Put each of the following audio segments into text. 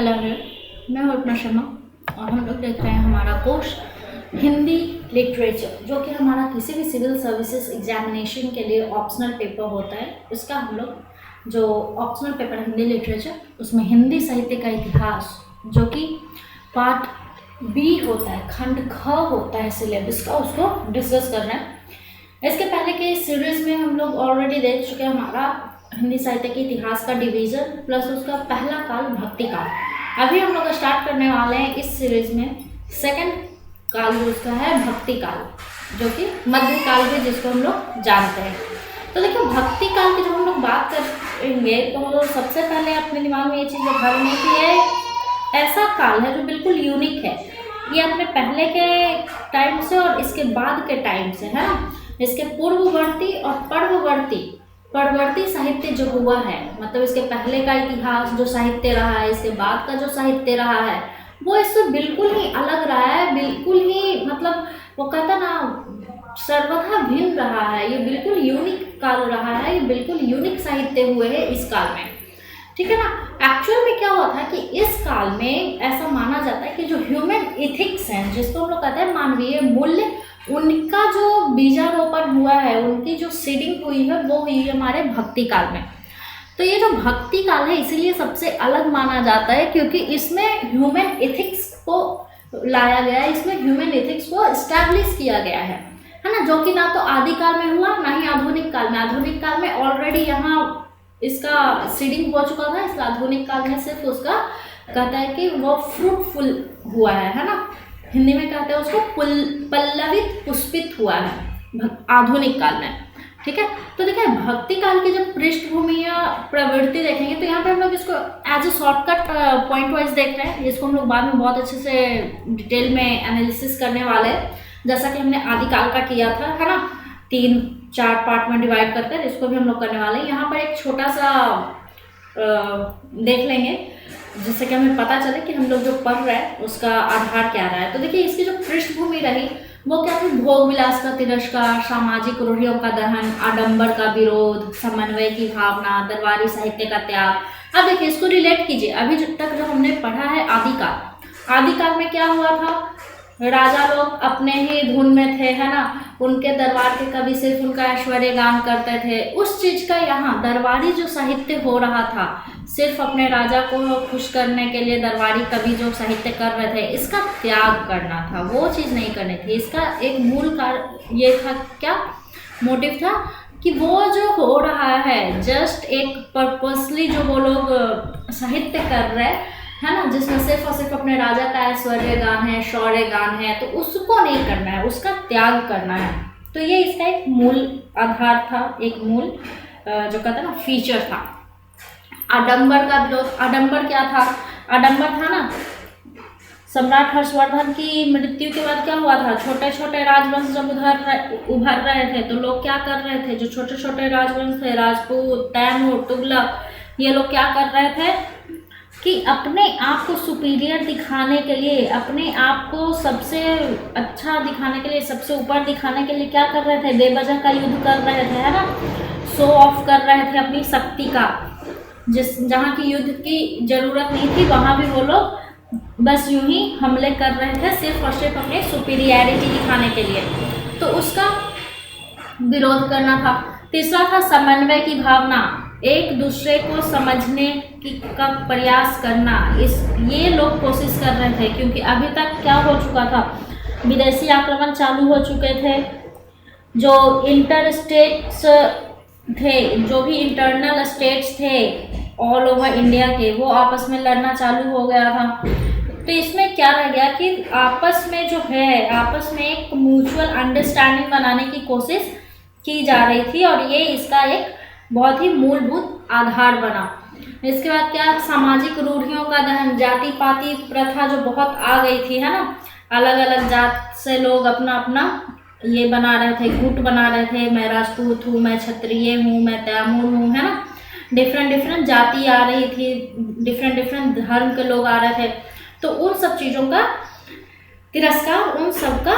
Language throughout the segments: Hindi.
हेलो एवरीवन, मैं हूँ अर्पणा शर्मा और हम लोग देख रहे हैं हमारा कोर्स हिंदी लिटरेचर, जो कि हमारा किसी भी सिविल सर्विसेज एग्जामिनेशन के लिए ऑप्शनल पेपर होता है। उसका हम लोग जो ऑप्शनल पेपर है हिंदी लिटरेचर, उसमें हिंदी साहित्य का इतिहास जो कि पार्ट बी होता है, खंड ख होता है सिलेबस का, उसको डिस्कस कर रहे हैं। इसके पहले के सीरीज में हम लोग ऑलरेडी देख चुके हैं हमारा हिंदी साहित्य के इतिहास का डिवीज़न प्लस उसका पहला काल भक्ति काल। अभी हम लोग स्टार्ट करने वाले हैं इस सीरीज में सेकंड काल जो उसका है भक्ति काल, जो कि मध्य काल भी जिसको हम लोग जानते हैं। तो देखिए, भक्ति काल की जब हम लोग बात करेंगे तो सबसे पहले अपने दिमाग में ये चीज़ रखनी है कि ये ऐसा काल है जो बिल्कुल यूनिक है। ये अपने पहले के टाइम से और इसके बाद के टाइम से, है ना, इसके पूर्ववर्ती और परवर्ती साहित्य जो हुआ है, मतलब इसके पहले का इतिहास जो साहित्य रहा है, इसके बाद का जो साहित्य रहा है, वो इससे बिल्कुल ही अलग रहा है, बिल्कुल ही मतलब वो कहता ना सर्वथा भिन्न रहा है। ये बिल्कुल यूनिक काल रहा है, ये बिल्कुल यूनिक साहित्य हुए हैं इस काल में, ठीक है ना। एक्चुअल में क्या हुआ था कि इस काल में ऐसा माना जाता है कि जो ह्यूमन इथिक्स हैं, जिसको हम लोग कहते हैं मानवीय मूल्य, उनका जो बीजारोपण हुआ है, उनकी जो सीडिंग हुई है, वो हुई है हमारे भक्ति काल में। तो ये जो भक्ति काल है इसीलिए सबसे अलग माना जाता है क्योंकि इसमें ह्यूमन इथिक्स को लाया गया है, इसमें ह्यूमन इथिक्स को एस्टैब्लिश किया गया है ना, जो कि ना तो आदि काल में हुआ ना ही आधुनिक काल में। आधुनिक काल में ऑलरेडी यहाँ इसका सीडिंग हो चुका था, इसलिए आधुनिक काल में सिर्फ उसका कहता है कि वो फ्रूटफुल हुआ है ना, हिंदी में कहते हैं उसको पल्लवित पुष्पित हुआ है आधुनिक काल में, ठीक है। तो देखिए, भक्ति काल की जब पृष्ठभूमि या प्रवृत्ति देखेंगे तो यहाँ पे हम लोग इसको as a shortcut point wise देख रहे हैं, जिसको हम लोग बाद में बहुत अच्छे से डिटेल में एनालिसिस करने वाले हैं, जैसा कि हमने आदिकाल का किया था, है ना, 3-4 पार्ट में डिवाइड करके, इसको भी हम लोग करने वाले हैं। यहाँ पर एक छोटा सा देख लेंगे जिससे कि हमें पता चले कि हम लोग जो पढ़ रहे हैं उसका आधार क्या रहा है। तो देखिए, इसकी जो पृष्ठभूमि रही वो क्या थी, भोग विलास का तिरस्कार, सामाजिक रूढ़ियों का दहन, आडंबर का विरोध, समन्वय की भावना, दरबारी साहित्य का त्याग। अब देखिए, इसको रिलेट कीजिए, अभी जब तक जो हमने पढ़ा है आदिकाल में क्या हुआ था, राजा लोग अपने ही धुन में थे, है ना, उनके दरबार के कवि सिर्फ उनका ऐश्वर्य गान करते थे। उस चीज का यहाँ दरबारी जो साहित्य हो रहा था, सिर्फ अपने राजा को खुश करने के लिए दरबारी कवि जो साहित्य कर रहे थे, इसका त्याग करना था, वो चीज़ नहीं करनी थी। इसका एक मूल कारण ये था, क्या मोटिव था कि वो जो हो रहा है जस्ट एक पर्पसली जो वो लोग साहित्य कर रहे है ना, जिसमें सिर्फ और सिर्फ अपने राजा का ऐश्वर्य गान है, शौर्य गान है, तो उसको नहीं करना है, उसका त्याग करना है। तो ये इसका एक मूल आधार था, एक मूल जो कहते हैं ना फीचर था। आडंबर का विरोध, आडंबर क्या था, आडंबर था ना, सम्राट हर्षवर्धन की मृत्यु के बाद क्या हुआ था, छोटे छोटे राजवंश जब उभर रहे थे तो लोग क्या कर रहे थे, जो छोटे छोटे राजवंश थे, राजपूत, तैमूर, तुगलक, ये लोग क्या कर रहे थे कि अपने आप को सुपीरियर दिखाने के लिए, अपने आप को सबसे अच्छा दिखाने के लिए, सबसे ऊपर दिखाने के लिए क्या कर रहे थे, बेवजह का युद्ध कर रहे थे, है ना, शो ऑफ कर रहे थे अपनी शक्ति का। जहाँ की युद्ध की जरूरत नहीं थी वहाँ भी वो लोग बस यूं ही हमले कर रहे थे, सिर्फ और सिर्फ अपने सुपीरियरिटी दिखाने के लिए, तो उसका विरोध करना था। तीसरा था समन्वय की भावना, एक दूसरे को समझने का प्रयास करना, ये लोग कोशिश कर रहे थे क्योंकि अभी तक क्या हो चुका था, विदेशी आक्रमण चालू हो चुके थे, जो इंटर स्टेट्स थे, जो भी इंटरनल स्टेट्स थे ऑल ओवर इंडिया के, वो आपस में लड़ना चालू हो गया था। तो इसमें क्या रह गया कि आपस में जो है, आपस में एक म्यूचुअल अंडरस्टैंडिंग बनाने की कोशिश की जा रही थी और ये इसका एक बहुत ही मूलभूत आधार बना। इसके बाद क्या, सामाजिक रूढ़ियों का दहन, जाति पाति प्रथा जो बहुत आ गई थी, है ना, अलग अलग जात से लोग अपना अपना ये बना रहे थे, गुट बना रहे थे, मैं राजपूत हूँ, मैं क्षत्रिय हूँ, मैं तैमूर हूँ, है ना, डिफरेंट जाति आ रही थी, डिफरेंट धर्म के लोग आ रहे थे। तो उन सब चीज़ों का तिरस्कार, उन सब का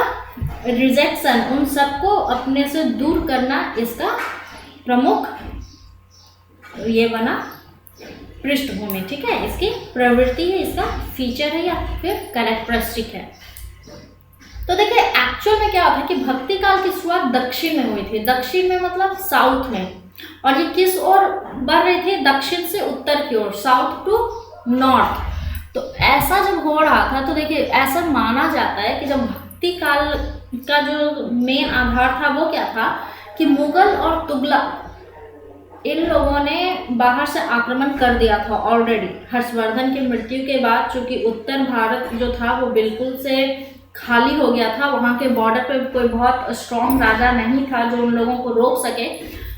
रिजेक्शन, उन सबको अपने से दूर करना इसका प्रमुख ये बना पृष्ठभूमि, ठीक है, इसकी प्रवृत्ति है, इसका फीचर है या फिर कैरेक्टरिस्टिक है। तो देखिए एक्चुअल में क्या होता है कि भक्ति काल की शुरुआत दक्षिण में हुई थी। दक्षिण में मतलब साउथ में, और ये किस ओर बढ़ रहे थे? दक्षिण से उत्तर की ओर, साउथ टू नॉर्थ। तो ऐसा जब हो रहा था तो देखिए ऐसा माना जाता है कि जब भक्ति काल का जो मेन आधार था वो क्या था कि मुगल और तुगलक इन लोगों ने बाहर से आक्रमण कर दिया था ऑलरेडी। हर्षवर्धन की मृत्यु के बाद चूंकि उत्तर भारत जो था वो बिल्कुल से खाली हो गया था, वहाँ के बॉर्डर पे कोई बहुत स्ट्रॉन्ग राजा नहीं था जो उन लोगों को रोक सके,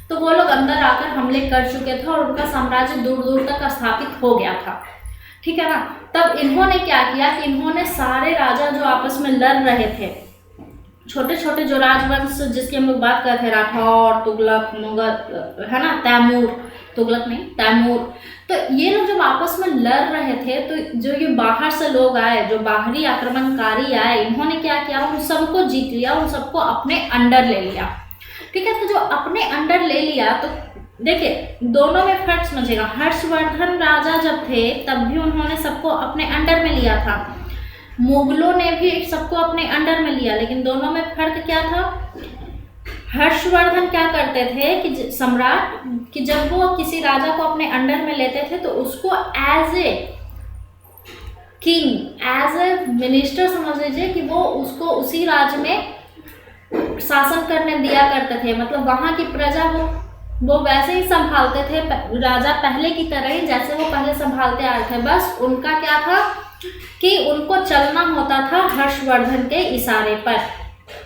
तो वो लोग अंदर आकर हमले कर चुके थे और उनका साम्राज्य दूर दूर तक स्थापित हो गया था, ठीक है ना। तब इन्होंने क्या किया कि इन्होंने सारे राजा जो आपस में लड़ रहे थे, छोटे छोटे जो राजवंश जिसकी हम लोग बात कर रहे थे, राठौर, तुगलक, मुगल, है ना, तैमूर, तुगलक नहीं तैमूर, तो ये लोग जब आपस में लड़ रहे थे तो जो ये बाहर से लोग आए, जो बाहरी आक्रमणकारी आए, इन्होंने क्या किया, उन सबको जीत लिया, उन सबको अपने अंडर ले लिया, ठीक है। तो जो अपने अंडर ले लिया तो देखिए दोनों में फर्क समझेगा। हर्षवर्धन राजा जब थे तब भी उन्होंने सबको अपने अंडर में लिया था, मुगलों ने भी सबको अपने अंडर में लिया, लेकिन दोनों में फर्क क्या था? हर्षवर्धन क्या करते थे कि सम्राट कि जब वो किसी राजा को अपने अंडर में लेते थे तो उसको as a king, as a minister समझ लीजिए कि वो उसको उसी राज्य में शासन करने दिया करते थे। मतलब वहाँ की प्रजा वो वैसे ही संभालते थे राजा पहले की तरह ही जैसे वो पहले संभालते आ रहे थे। बस उनका क्या था कि उनको चलना होता था हर्षवर्धन के इशारे पर,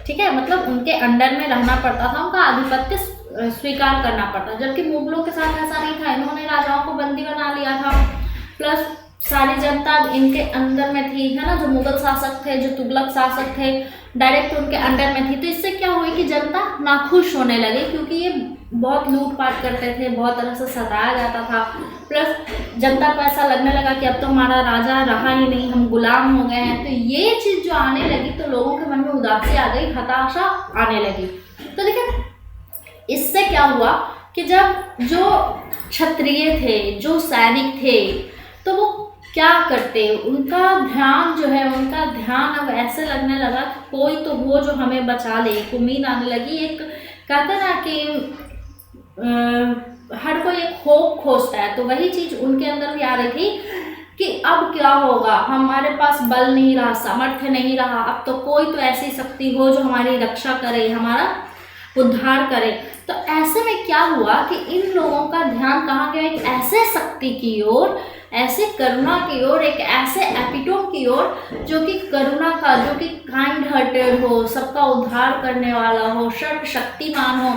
ठीक है। मतलब उनके अंडर में रहना पड़ता था, उनका आधिपत्य स्वीकार करना पड़ता। जबकि मुगलों के साथ ऐसा नहीं था, इन्होंने राजाओं को बंदी बना लिया था, प्लस सारी जनता इनके अंदर में थी, है ना। जो मुगल शासक थे, जो तुगलक शासक थे, डायरेक्ट उनके अंडर में थी। तो इससे क्या हुई कि जनता नाखुश होने लगी, क्योंकि ये बहुत लूटपाट करते थे, बहुत तरह से सताया जाता था। प्लस जनता को ऐसा लगने लगा कि अब तो हमारा राजा रहा ही नहीं, हम गुलाम हो गए हैं। तो ये चीज़ जो आने लगी तो लोगों के मन में उदासी आ गई, हताशा आने लगी। तो देखिए इससे क्या हुआ कि जब जो क्षत्रिय थे, जो सैनिक थे, तो वो क्या करते, उनका ध्यान जो है, उनका ध्यान अब ऐसे लगने लगा कि कोई तो वो जो हमें बचा ले। एक उम्मीद आने लगी, एक कहते ना कि हर कोई एक होप खोजता है, तो वही चीज़ उनके अंदर भी आ रही थी कि अब क्या होगा, हमारे पास बल नहीं रहा, सामर्थ्य नहीं रहा, अब तो कोई तो ऐसी शक्ति हो जो हमारी रक्षा करे, हमारा उद्धार करे। तो ऐसे में क्या हुआ कि इन लोगों का ध्यान कहाँ गया, एक ऐसे शक्ति की ओर, ऐसे करुणा की ओर, एक ऐसे एपिटोम की ओर जो कि करुणा का, जो कि काइंड हार्टेड हो, सबका उद्धार करने वाला हो, सर्वशक्तिमान हो।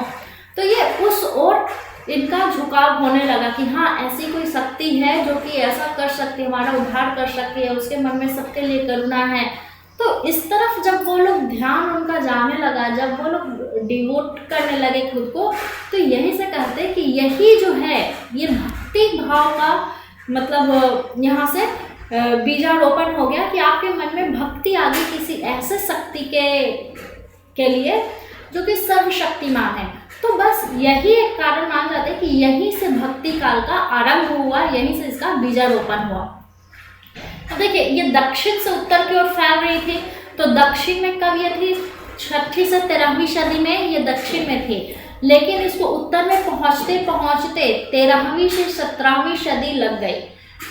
तो ये उस ओर इनका झुकाव होने लगा कि हाँ ऐसी कोई शक्ति है जो कि ऐसा कर सकती है, हमारा उद्धार कर सकती है, उसके मन में सबके लिए करुणा है। तो इस तरफ जब वो लोग ध्यान उनका जाने लगा, जब वो लोग डिवोट करने लगे खुद को, तो यहीं से कहते हैं कि यही जो है ये भक्ति भाव का मतलब यहाँ से बीजारोपण हो गया कि आपके मन में भक्ति आ गई किसी ऐसे शक्ति के लिए जो कि सर्वशक्तिमान है। तो बस यही एक कारण मान जाते हैं कि यहीं से भक्ति काल का आरंभ हुआ, यहीं से इसका बीजारोपण हुआ। तो देखिए ये दक्षिण से उत्तर की ओर फैल रही थी, तो दक्षिण में कब ये थी, 6वीं से 13वीं सदी में ये दक्षिण में थी, लेकिन इसको उत्तर में पहुंचते पहुंचते 13वीं से 17वीं सदी लग गई।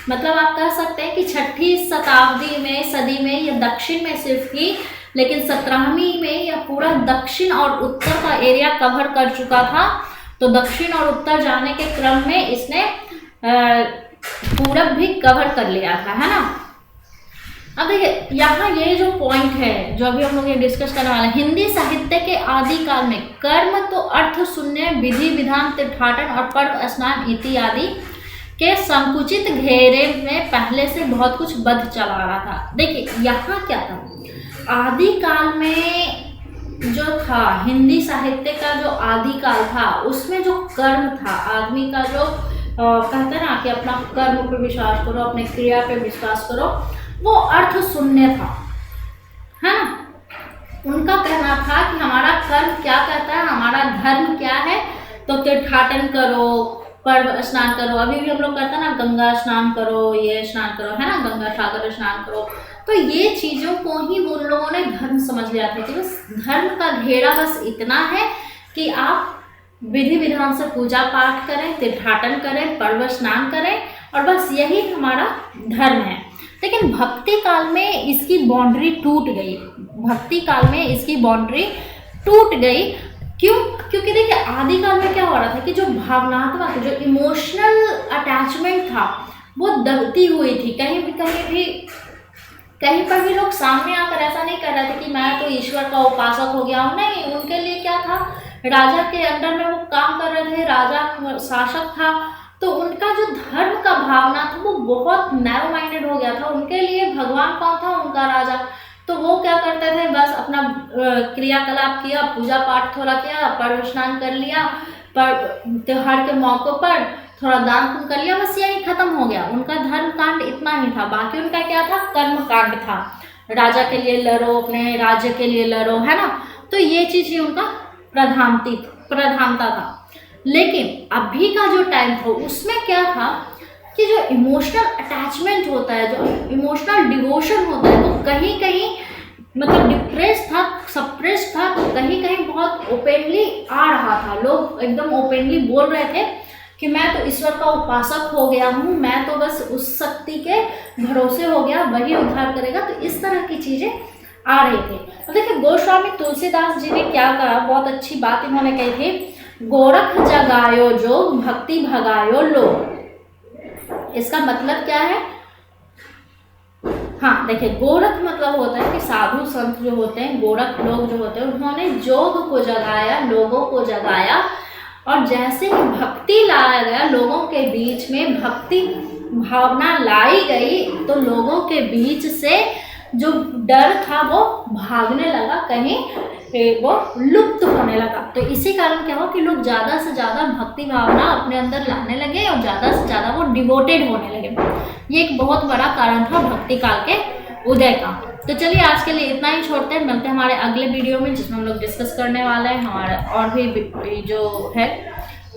मतलब आप कह सकते हैं कि 6वीं शताब्दी में, सदी में ये दक्षिण में सिर्फ थी, लेकिन 17वीं में यह पूरा दक्षिण और उत्तर का एरिया कवर कर चुका था। तो दक्षिण और उत्तर जाने के क्रम में इसने पूरब भी कवर कर लिया था, है ना। अब देखिए यहाँ ये जो पॉइंट है जो अभी हम लोग ये डिस्कस करने वाले हैं, हिंदी साहित्य के आदिकाल में कर्म तो अर्थ शून्य, विधि विधान, तीर्थाटन और पर्व स्नान इत्यादि के संकुचित घेरे में पहले से बहुत कुछ बद्ध चला रहा था। देखिए यहाँ क्या था, आदिकाल में जो था हिंदी साहित्य का जो आदिकाल था उसमें जो कर्म था, आदमी का जो कहते हैं ना कि अपना कर्म पर विश्वास करो, अपने क्रिया पे विश्वास करो, वो अर्थ शून्य था, है ना। उनका कहना था कि हमारा कर्म क्या कहता है, हमारा धर्म क्या है, तो तीर्थाटन करो, पर्व स्नान करो, अभी भी हम लोग करते हैं ना, गंगा स्नान करो, ये स्नान करो, है ना, गंगा सागर स्नान करो। तो ये चीज़ों को ही उन लोगों ने धर्म समझ लिया था कि बस धर्म का घेरा बस इतना है कि आप विधि विधान से पूजा पाठ करें, तीर्थाटन करें, पर्व स्नान करें, और बस यही हमारा धर्म है। लेकिन भक्ति काल में इसकी बाउंड्री टूट गई, भक्ति काल में इसकी बाउंड्री टूट गई। क्यों? क्योंकि देखिए आदिकाल में क्या हो रहा था कि जो भावनात्मक, जो इमोशनल अटैचमेंट था वो दबती हुई थी। कहीं पर भी लोग सामने आकर ऐसा नहीं कर रहे थे कि मैं तो ईश्वर का उपासक हो गया हूँ, नहीं, उनके लिए क्या था, राजा के अंडर में वो काम कर रहे थे, राजा शासक था, तो उनका जो धर्म का भावना था वो बहुत नैरो माइंडेड हो गया था। उनके लिए भगवान कौन था? उनका राजा। तो वो क्या करते थे, बस अपना क्रियाकलाप किया, पूजा पाठ थोड़ा किया, पर्व स्नान कर लिया, पर त्योहार के मौक़ों पर थोड़ा दान पुण्य कर लिया, बस यही खत्म हो गया। उनका धर्म कांड इतना ही था। बाकी उनका क्या था? कर्म कांड था। राजा के लिए लड़ो, अपने राज्य के लिए लड़ो, है ना। तो ये चीज़ ही उनका प्रधानता था। लेकिन अभी का जो टाइम था उसमें क्या था कि जो इमोशनल अटैचमेंट होता है, जो इमोशनल डिवोशन होता है, वो कहीं कहीं मतलब डिप्रेस था, सप्रेस था, तो कहीं कहीं बहुत ओपनली आ रहा था। लोग एकदम ओपनली बोल रहे थे कि मैं तो ईश्वर का उपासक हो गया हूँ, मैं तो बस उस शक्ति के भरोसे हो गया, वही उद्धार करेगा। तो इस तरह की चीज़ें आ रही थी। तो देखिए गोस्वामी तुलसीदास जी ने क्या कहा, बहुत अच्छी बात इन्होंने कही थी, गोरख जगायो जो भक्ति भगायो लोग। इसका मतलब क्या है? हाँ देखिए, गोरख मतलब होता है कि साधु संत जो होते हैं, गोरख लोग जो होते हैं, उन्होंने योग को जगाया, लोगों को जगाया, और जैसे ही भक्ति लाया गया, लोगों के बीच में भक्ति भावना लाई गई, तो लोगों के बीच से जो डर था वो भागने लगा, कहीं वो लुप्त होने लगा। तो इसी कारण क्या हो कि लोग ज़्यादा से ज़्यादा भक्ति भावना अपने अंदर लाने लगे और ज़्यादा से ज़्यादा वो डिवोटेड होने लगे। ये एक बहुत बड़ा कारण था भक्ति काल के उदय का। तो चलिए आज के लिए इतना ही छोड़ते हैं, मिलते हैं हमारे अगले वीडियो में, जिसमें हम लोग डिस्कस करने वाले हैं हमारे और भी जो है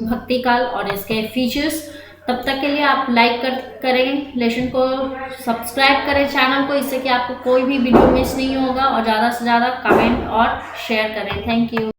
भक्ति काल और इसके फीचर्स। तब तक के लिए आप लाइक करें, लेसन को सब्सक्राइब करें चैनल को, इससे कि आपको कोई भी वीडियो मिस नहीं होगा, और ज़्यादा से ज़्यादा कमेंट और शेयर करें। Thank you.